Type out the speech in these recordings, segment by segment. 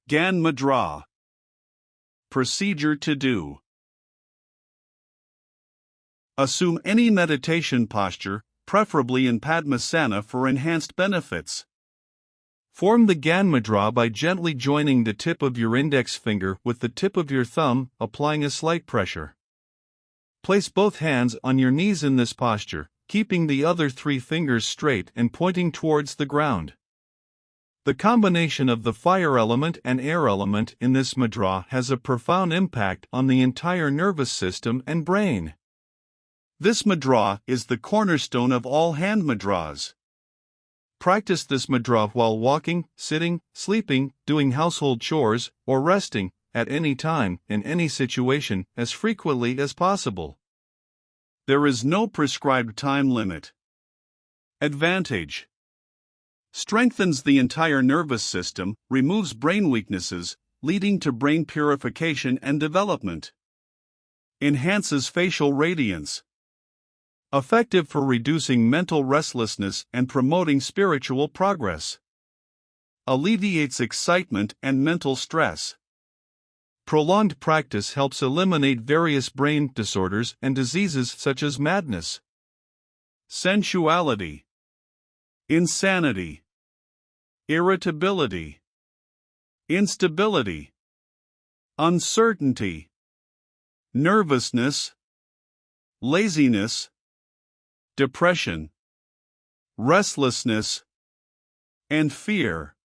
Gyan Mudra. Procedure to do. Assume any meditation posture, preferably in Padmasana for enhanced benefits. Form the Gyan Mudra by gently joining the tip of your index finger with the tip of your thumb, applying a slight pressure. Place both hands on your knees in this posture, keeping the other 3 fingers straight and pointing towards the ground. The combination of the fire element and air element in this mudra has a profound impact on the entire nervous system and brain. This mudra is the cornerstone of all hand mudras. Practice this mudra while walking, sitting, sleeping, doing household chores, or resting, at any time, in any situation, as frequently as possible. There is no prescribed time limit. Advantage: strengthens the entire nervous system, removes brain weaknesses, leading to brain purification and development. Enhances facial radiance. Effective for reducing mental restlessness and promoting spiritual progress. Alleviates excitement and mental stress. Prolonged practice helps eliminate various brain disorders and diseases such as madness, sensuality, insanity, irritability, instability, uncertainty, nervousness, laziness, depression, restlessness, and fear.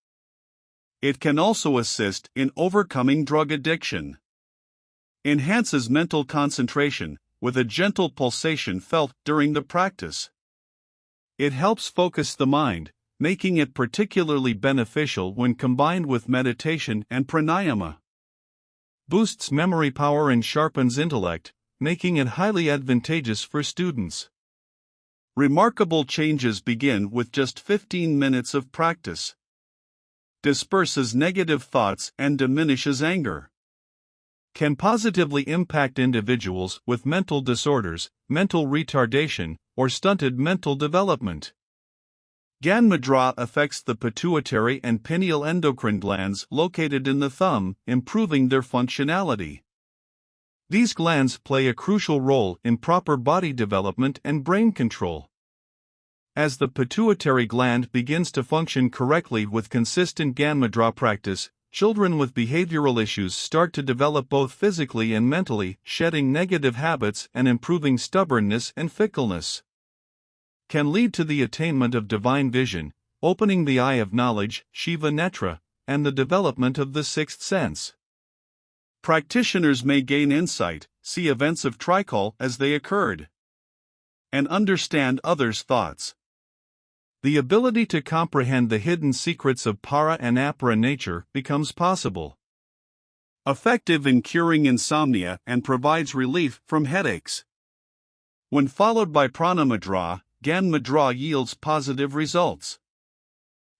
It can also assist in overcoming drug addiction. Enhances mental concentration, with a gentle pulsation felt during the practice. It helps focus the mind, making it particularly beneficial when combined with meditation and pranayama. Boosts memory power and sharpens intellect, making it highly advantageous for students. Remarkable changes begin with just 15 minutes of practice. Disperses negative thoughts and diminishes anger. Can positively impact individuals with mental disorders, mental retardation, or stunted mental development. Gyan Mudra affects the pituitary and pineal endocrine glands located in the thumb, improving their functionality. These glands play a crucial role in proper body development and brain control. As the pituitary gland begins to function correctly with consistent Gyan Mudra practice, children with behavioral issues start to develop both physically and mentally, shedding negative habits and improving stubbornness and fickleness. Can lead to the attainment of divine vision, opening the eye of knowledge, Shiva Netra, and the development of the sixth sense. Practitioners may gain insight, see events of trikal as they occurred, and understand others' thoughts. The ability to comprehend the hidden secrets of para and apara nature becomes possible. Effective in curing insomnia and provides relief from headaches. When followed by Prana Mudra, Gyan Mudra yields positive results.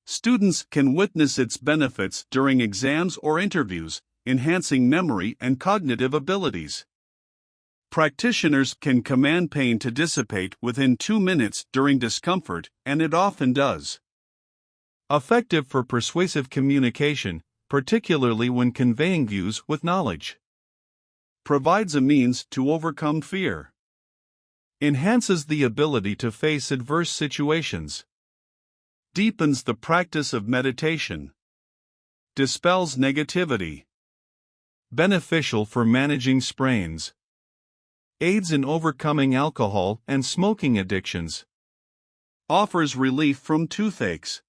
Students can witness its benefits during exams or interviews, enhancing memory and cognitive abilities. Practitioners can command pain to dissipate within 2 minutes during discomfort, and it often does. Effective for persuasive communication, particularly when conveying views with knowledge. Provides a means to overcome fear. Enhances the ability to face adverse situations. Deepens the practice of meditation. Dispels negativity. Beneficial for managing sprains. Aids in overcoming alcohol and smoking addictions. Offers relief from toothaches.